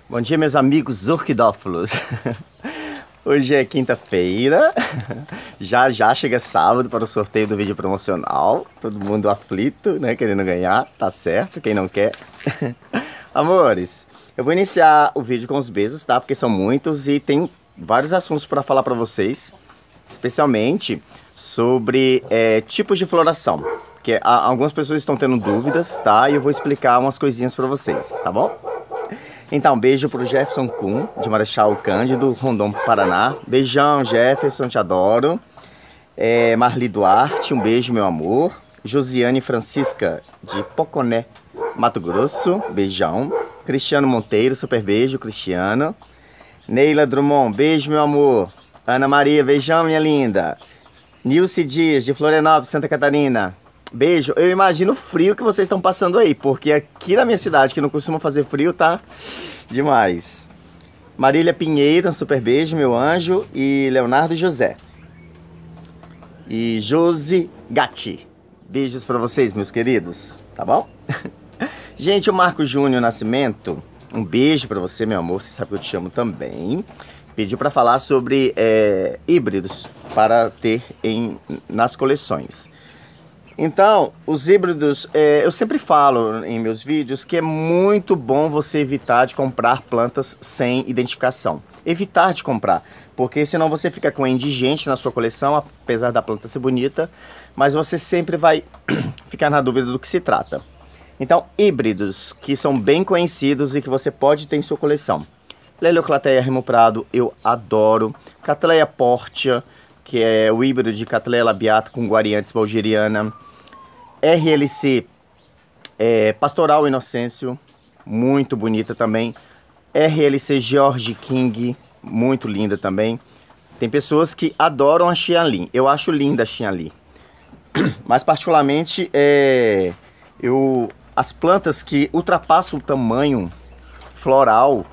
Bom dia, meus amigos orquidófilos. Hoje é quinta-feira, já chega sábado para o sorteio do vídeo promocional. Todo mundo aflito, né, querendo ganhar, tá certo, quem não quer. Amores, eu vou iniciar o vídeo com os beijos, tá, porque são muitos e tem vários assuntos para falar para vocês, especialmente sobre tipos de floração. Porque algumas pessoas estão tendo dúvidas, tá, e eu vou explicar umas coisinhas para vocês, tá bom? Então, um beijo pro Jefferson Kuhn, de Marechal Cândido, Rondon, Paraná. Beijão, Jefferson, te adoro. Marli Duarte, um beijo, meu amor. Josiane Francisca, de Poconé, Mato Grosso, beijão. Cristiano Monteiro, super beijo, Cristiano. Neila Drummond, beijo, meu amor. Ana Maria, beijão, minha linda. Nilce Dias, de Florianópolis, Santa Catarina. Beijo. Eu imagino o frio que vocês estão passando aí, porque aqui na minha cidade, que não costuma fazer frio, tá demais. Marília Pinheiro, um super beijo, meu anjo. E Leonardo José. E Josi Gatti. Beijos pra vocês, meus queridos. Tá bom? Gente, o Marco Júnior Nascimento, um beijo pra você, meu amor. Você sabe que eu te chamo também. Pediu pra falar sobre híbridos para ter nas coleções. Então, os híbridos, eu sempre falo em meus vídeos que é muito bom você evitar de comprar plantas sem identificação. Evitar de comprar, porque senão você fica com indigente na sua coleção, apesar da planta ser bonita, mas você sempre vai ficar na dúvida do que se trata. Então, híbridos que são bem conhecidos e que você pode ter em sua coleção. Lelioclateia Remo Prado, eu adoro. Cattleya portia, que é o híbrido de Cattleya labiata com Guariantes bulgariana. RLC Pastoral Inocêncio, muito bonita também. RLC George King, muito linda também. Tem pessoas que adoram a Xianli, eu acho linda a Xianli. Mas particularmente, as plantas que ultrapassam o tamanho floral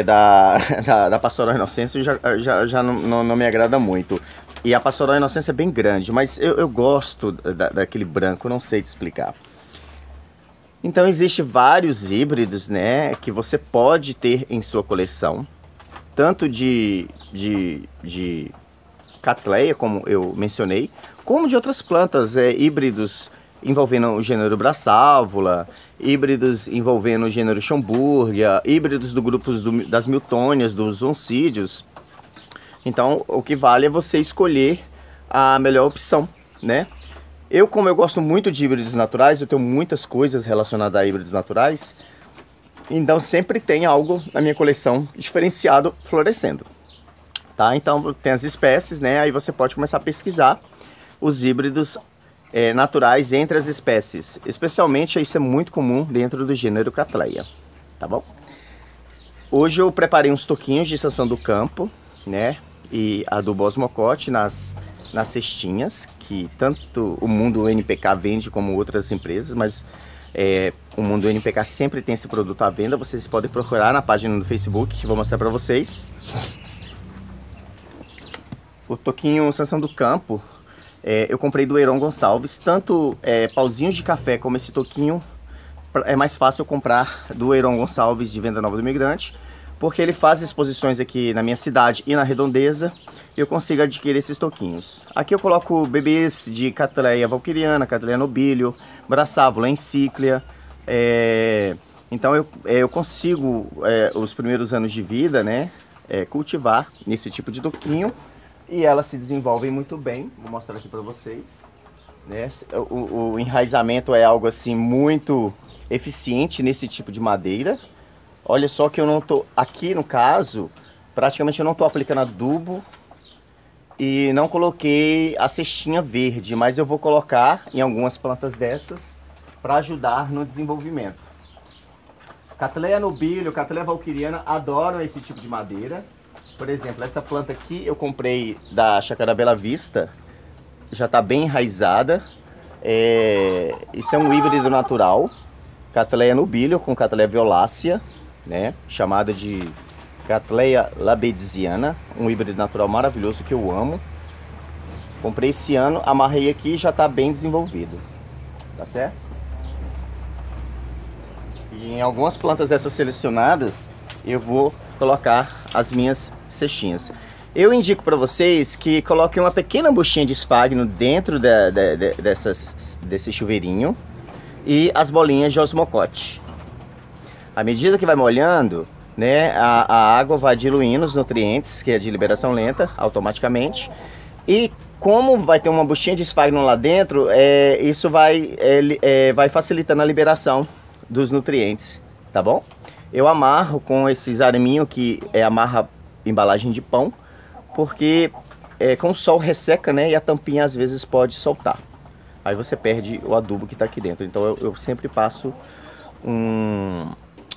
da Pastoral Inocêncio já não me agrada muito. E a Pastoral Inocência é bem grande, mas eu gosto daquele branco, não sei te explicar. Então existem vários híbridos, né, que você pode ter em sua coleção. Tanto de Cattleya, como eu mencionei, como de outras plantas, híbridos envolvendo o gênero Brassávula, híbridos envolvendo o gênero Schomburgia, híbridos do grupo das Miltônias, dos oncídios. Então, o que vale é você escolher a melhor opção, né? Como eu gosto muito de híbridos naturais, eu tenho muitas coisas relacionadas a híbridos naturais, então sempre tem algo na minha coleção diferenciado florescendo, tá? Então, tem as espécies, né? Aí você pode começar a pesquisar os híbridos naturais entre as espécies. Especialmente, isso é muito comum dentro do gênero Cattleya, tá bom? Hoje eu preparei uns toquinhos de estação do campo, né? E adubo osmocote nas cestinhas, que tanto o Mundo NPK vende como outras empresas, mas o Mundo NPK sempre tem esse produto à venda. Vocês podem procurar na página do Facebook, que vou mostrar para vocês. O toquinho estação do campo, eu comprei do Heron Gonçalves, tanto pauzinhos de café como esse toquinho. É mais fácil comprar do Heron Gonçalves de Venda Nova do Imigrante, porque ele faz exposições aqui na minha cidade e na redondeza, e eu consigo adquirir esses toquinhos. Aqui eu coloco bebês de Cattleya valquiriana, Cattleya nobilio, Brassávula encíclia. Então eu consigo, os primeiros anos de vida, né, cultivar nesse tipo de toquinho, e elas se desenvolvem muito bem. Vou mostrar aqui para vocês, né? O enraizamento é algo assim muito eficiente nesse tipo de madeira. Olha só que eu não tô, aqui no caso, praticamente eu não tô aplicando adubo e não coloquei a cestinha verde, mas eu vou colocar em algumas plantas dessas para ajudar no desenvolvimento. Cattleya nobilio, Cattleya valquiriana adoram esse tipo de madeira. Por exemplo, essa planta aqui eu comprei da Chácara Bela Vista, já está bem enraizada. Isso é um híbrido natural, Cattleya nobilio com Cattleya violácea, né, chamada de Cattleya labediziana, um híbrido natural maravilhoso que eu amo. Comprei esse ano, amarrei aqui e já está bem desenvolvido, tá certo? E em algumas plantas dessas selecionadas, eu vou colocar as minhas cestinhas. Eu indico para vocês que coloquem uma pequena buchinha de esfagno dentro desse chuveirinho e as bolinhas de osmocote. À medida que vai molhando, né, a água vai diluindo os nutrientes, que é de liberação lenta, automaticamente. E como vai ter uma buchinha de esfagno lá dentro, isso vai facilitando a liberação dos nutrientes, tá bom? Eu amarro com esses araminhos que amarra embalagem de pão, porque com o sol resseca, né, e a tampinha às vezes pode soltar. Aí você perde o adubo que está aqui dentro. Então eu sempre passo um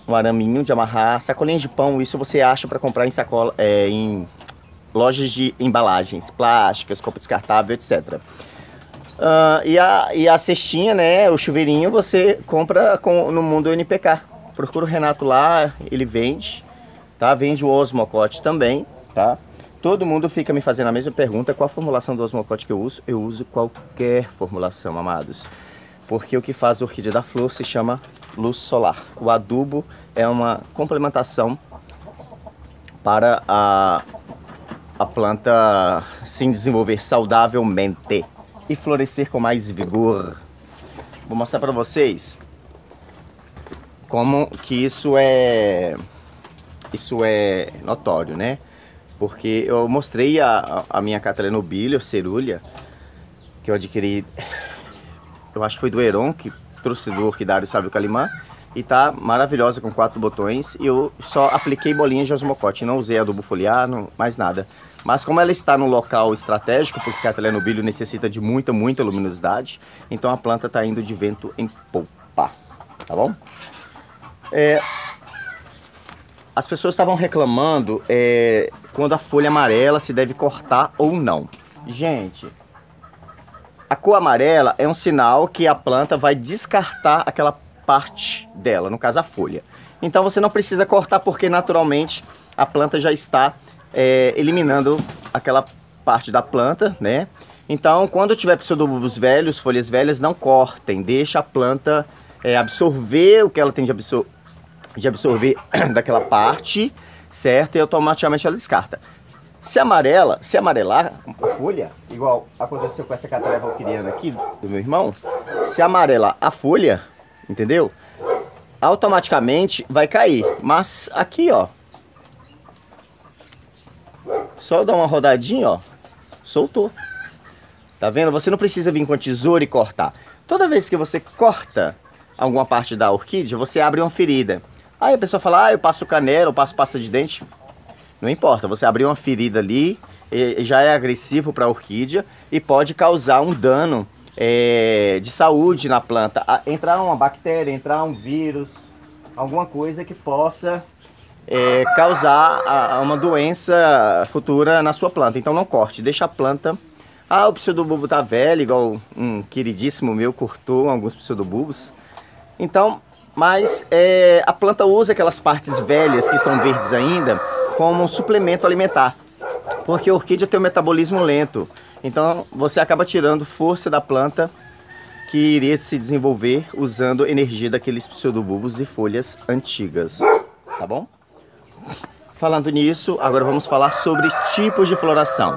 araminho de amarrar, sacolinhas de pão. Isso você acha para comprar em sacola, em lojas de embalagens plásticas, copo descartável, etc. E a cestinha, né, o chuveirinho, você compra no Mundo NPK. Procura o Renato lá, ele vende, tá? Vende o osmocote também, tá? Todo mundo fica me fazendo a mesma pergunta: qual a formulação do osmocote que eu uso? Eu uso qualquer formulação, amados. Porque o que faz a orquídea dar flor se chama luz solar. O adubo é uma complementação para a planta se desenvolver saudavelmente e florescer com mais vigor. Vou mostrar para vocês como que isso é notório, né? Porque eu mostrei a minha Cattleya nobilis, cerúlea, que eu adquiri, eu acho que foi do Heron, que trouxe do Orquidário Sávio Calimã, e tá maravilhosa com 4 botões. E eu só apliquei bolinhas de osmocote, não usei adubo foliar, mais nada. Mas como ela está num local estratégico, porque a Cattleya nobilis necessita de muita luminosidade, então a planta está indo de vento em polpa, tá bom? As pessoas estavam reclamando quando a folha amarela se deve cortar ou não. Gente, a cor amarela é um sinal que a planta vai descartar aquela parte dela, no caso a folha. Então você não precisa cortar, porque naturalmente a planta já está eliminando aquela parte da planta, né? Então quando tiver pseudobulbos velhos, folhas velhas, não cortem, deixa a planta absorver o que ela tem de absorver daquela parte, certo? E automaticamente ela descarta. Se amarelar a folha, igual aconteceu com essa Cattleya valquiriana aqui do meu irmão, se amarelar a folha, entendeu? Automaticamente vai cair. Mas aqui, ó, só dar uma rodadinha, ó, soltou. Tá vendo? Você não precisa vir com a tesoura e cortar. Toda vez que você corta alguma parte da orquídea, você abre uma ferida. Aí a pessoa fala: eu passo canela, eu passo pasta de dente. Não importa, você abrir uma ferida ali, já é agressivo para a orquídea e pode causar um dano de saúde na planta. Entrar uma bactéria, entrar um vírus, alguma coisa que possa causar uma doença futura na sua planta. Então não corte, deixa a planta. O pseudobulbo tá velho, igual um queridíssimo meu cortou alguns pseudobulbos. Então, mas a planta usa aquelas partes velhas que são verdes ainda como um suplemento alimentar, porque a orquídea tem um metabolismo lento. Então você acaba tirando força da planta que iria se desenvolver usando energia daqueles pseudobulbos e folhas antigas, tá bom? Falando nisso, agora vamos falar sobre tipos de floração.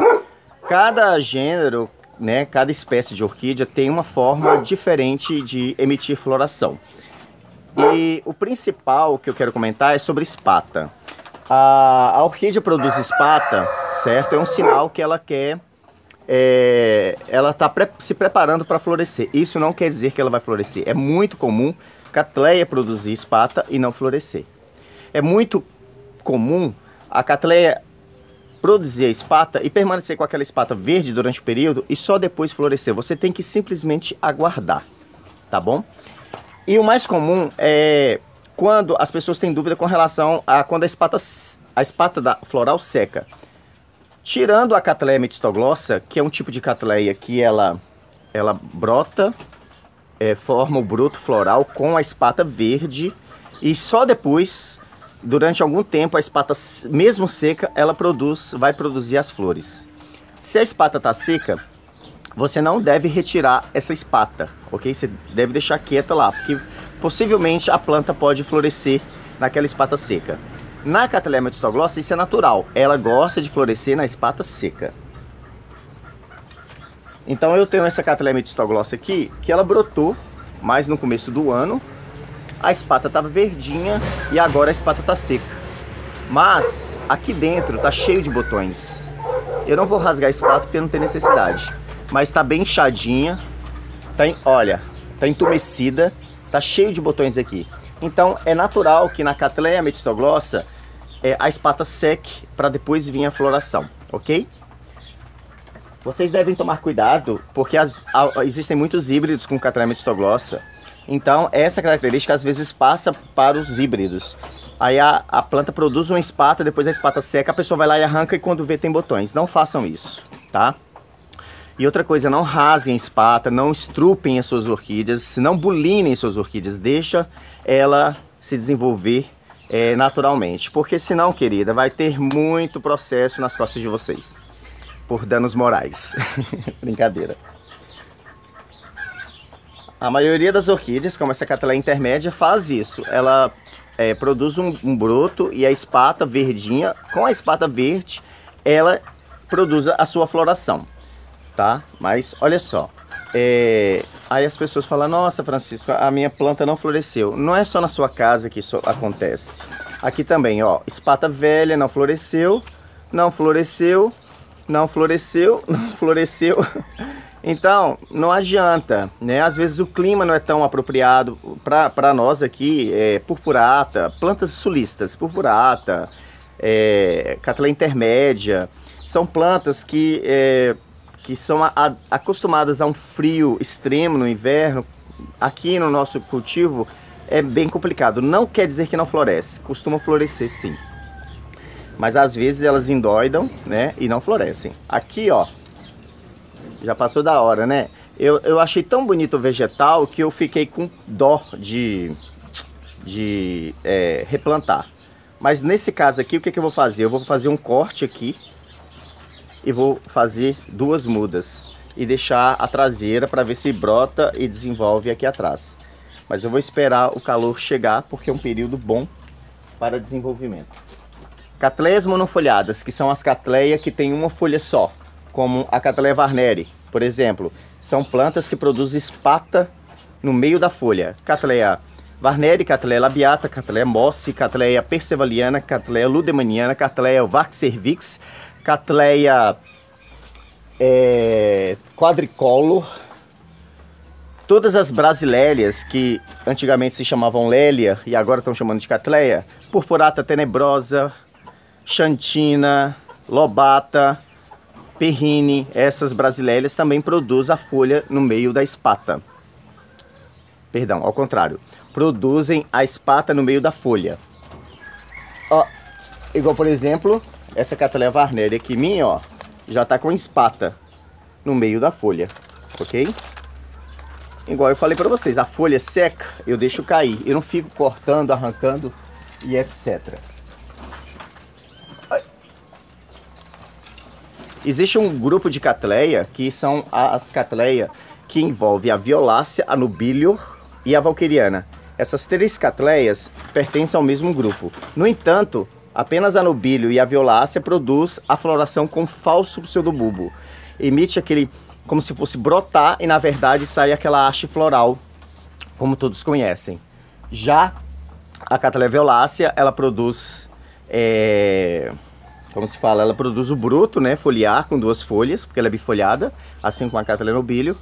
Cada gênero, né, cada espécie de orquídea tem uma forma diferente de emitir floração. E o principal que eu quero comentar é sobre espata. A orquídea produz espata, certo? É um sinal que ela quer, ela está se preparando para florescer. Isso não quer dizer que ela vai florescer. É muito comum Cattleya produzir espata e não florescer. É muito comum a Cattleya produzir a espata e permanecer com aquela espata verde durante o período e só depois florescer. Você tem que simplesmente aguardar, tá bom? E o mais comum é quando as pessoas têm dúvida com relação a quando a espata da floral seca. Tirando a Cattleya metistoglossa, que é um tipo de Cattleya que ela brota, forma o broto floral com a espata verde, e só depois, durante algum tempo, a espata, mesmo seca, ela vai produzir as flores. Se a espata está seca, você não deve retirar essa espata, ok? Você deve deixar quieta lá, porque possivelmente a planta pode florescer naquela espata seca. Na Cattleya metistoglossa isso é natural, ela gosta de florescer na espata seca. Então eu tenho essa Cattleya metistoglossa aqui, que ela brotou mais no começo do ano. A espata estava verdinha e agora a espata está seca. Mas aqui dentro tá cheio de botões. Eu não vou rasgar a espata porque não tem necessidade. Mas tá bem inchadinha. Olha, tá entumecida. Tá cheio de botões aqui. Então é natural que na Cattleya metistoglossa a espata seque para depois vir a floração, ok? Vocês devem tomar cuidado porque existem muitos híbridos com Cattleya metistoglossa. Então essa característica às vezes passa para os híbridos. Aí a planta produz uma espata, depois a espata seca, a pessoa vai lá e arranca e quando vê tem botões. Não façam isso, tá? E outra coisa, não rasguem a espata, não estrupem as suas orquídeas, não bulinem suas orquídeas. Deixa ela se desenvolver naturalmente. Porque senão, querida, vai ter muito processo nas costas de vocês. Por danos morais. Brincadeira. A maioria das orquídeas, como essa Cattleya intermédia, faz isso. Ela produz um broto e a espata verdinha, com a espata verde, ela produz a sua floração, tá? Mas olha só, aí as pessoas falam, nossa, Francisco, a minha planta não floresceu. Não é só na sua casa que isso acontece. Aqui também, ó, espata velha não floresceu, não floresceu, não floresceu, não floresceu. Então, não adianta, né? Às vezes o clima não é tão apropriado para nós aqui, purpurata, plantas sulistas, purpurata, Cattleya intermédia, são plantas que são acostumadas a um frio extremo no inverno. Aqui no nosso cultivo é bem complicado, não quer dizer que não floresce, costuma florescer sim. Mas às vezes elas endoidam, né, e não florescem. Aqui, ó, já passou da hora, né? Eu achei tão bonito o vegetal que eu fiquei com dó de replantar. Mas nesse caso aqui, o que eu vou fazer? Eu vou fazer um corte aqui e vou fazer 2 mudas e deixar a traseira para ver se brota e desenvolve aqui atrás. Mas eu vou esperar o calor chegar porque é um período bom para desenvolvimento. Cattleyas monofolhadas, que são as Cattleya que tem uma folha só, como a Cattleya Varneri, por exemplo, são plantas que produzem espata no meio da folha. Cattleya Varneri, Cattleya labiata, Cattleya mossi, Cattleya percevaliana, Cattleya ludemaniana, Cattleya vax cervix, Cattleya quadricolor, todas as brasileias que antigamente se chamavam lélia e agora estão chamando de Cattleya, purpurata tenebrosa, xantina, lobata, perrine, essas brasileias também produzem a folha no meio da espata. Perdão, ao contrário, produzem a espata no meio da folha. Ó, igual por exemplo, essa Cattleya Varneri aqui minha, ó, já tá com espata no meio da folha, ok? Igual eu falei para vocês, a folha seca eu deixo cair, eu não fico cortando, arrancando e etc. Existe um grupo de Cattleya que são as Cattleya que envolve a violácea, a nubilior e a valqueriana. Essas 3 Cattleyas pertencem ao mesmo grupo. No entanto, apenas a nubilio e a violácea produz a floração com falso pseudobulbo. Emite aquele, como se fosse brotar e na verdade sai aquela haste floral, como todos conhecem. Já a Cattleya violácea, ela produz, como se fala, ela produz o bruto, né, foliar com 2 folhas, porque ela é bifolhada, assim como a Cattleya nubilio,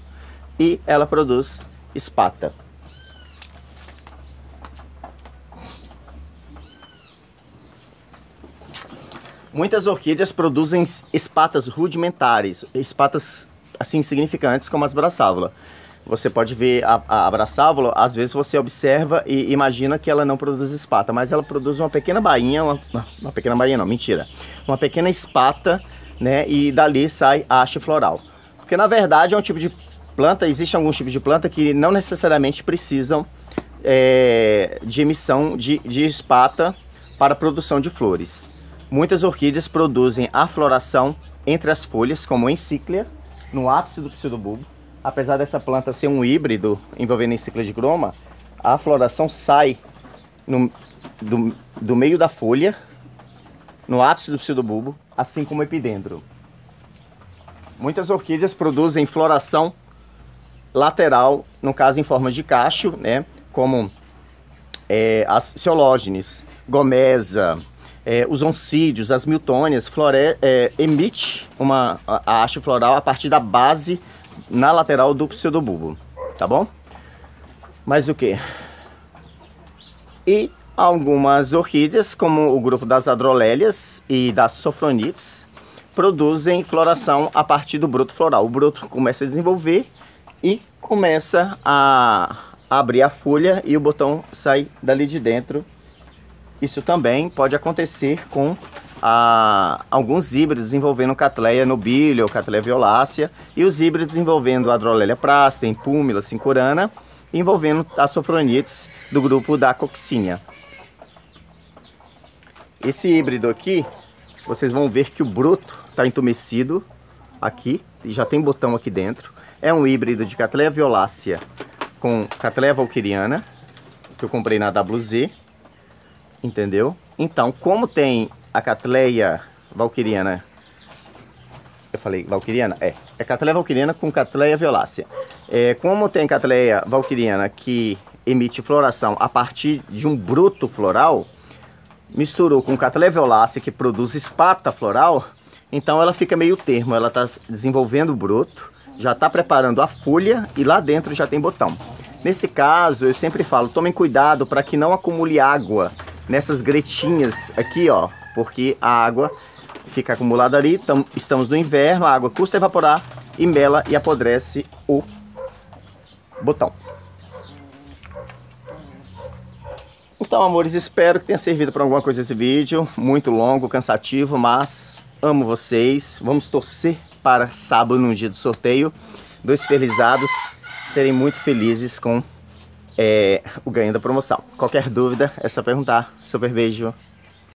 e ela produz espata. Muitas orquídeas produzem espatas rudimentares, espatas assim insignificantes como as brasávola. Você pode ver a brasávola, às vezes você observa e imagina que ela não produz espata, mas ela produz uma pequena bainha, uma pequena bainha não, mentira, uma pequena espata, né, e dali sai a haste floral. Porque na verdade é um tipo de planta, existem alguns tipos de planta que não necessariamente precisam de emissão de espata para a produção de flores. Muitas orquídeas produzem a floração entre as folhas, como Encíclia, no ápice do pseudobulbo. Apesar dessa planta ser um híbrido envolvendo Encíclia digroma, a floração sai do meio da folha, no ápice do pseudobulbo, assim como o epidendro. Muitas orquídeas produzem floração lateral, no caso em forma de cacho, né? Como as ceológenes, gomesa, os oncídios, as miltônias, emite a haste floral a partir da base na lateral do pseudobulbo, tá bom? Mas o que? E algumas orquídeas, como o grupo das adrolélias e das sofronites, produzem floração a partir do broto floral. O broto começa a desenvolver e começa a abrir a folha e o botão sai dali de dentro. Isso também pode acontecer com alguns híbridos envolvendo Cattleya nobilia ou Cattleya violácea e os híbridos envolvendo Adrolélia praster, Púmila, Cincurana, envolvendo as sofronites do grupo da Coccinia. Esse híbrido aqui, vocês vão ver que o broto está entumecido aqui, e já tem botão aqui dentro. É um híbrido de Cattleya violácea com Cattleya valquiriana, que eu comprei na WZ, entendeu? Então, como tem a Cattleya valquiriana, eu falei valquiriana? É Cattleya valquiriana com Cattleya violácea. Como tem Cattleya valquiriana que emite floração a partir de um broto floral, misturou com Cattleya violácea que produz espata floral, então ela fica meio termo, ela está desenvolvendo o broto, já está preparando a folha e lá dentro já tem botão. Nesse caso, eu sempre falo, tomem cuidado para que não acumule água nessas gretinhas aqui, ó, porque a água fica acumulada ali, estamos no inverno, a água custa evaporar e mela e apodrece o botão. Então, amores, espero que tenha servido para alguma coisa esse vídeo. Muito longo, cansativo, mas amo vocês. Vamos torcer para sábado, no dia do sorteio, 2 felizados serem muito felizes com o ganho da promoção. Qualquer dúvida é só perguntar. Super beijo.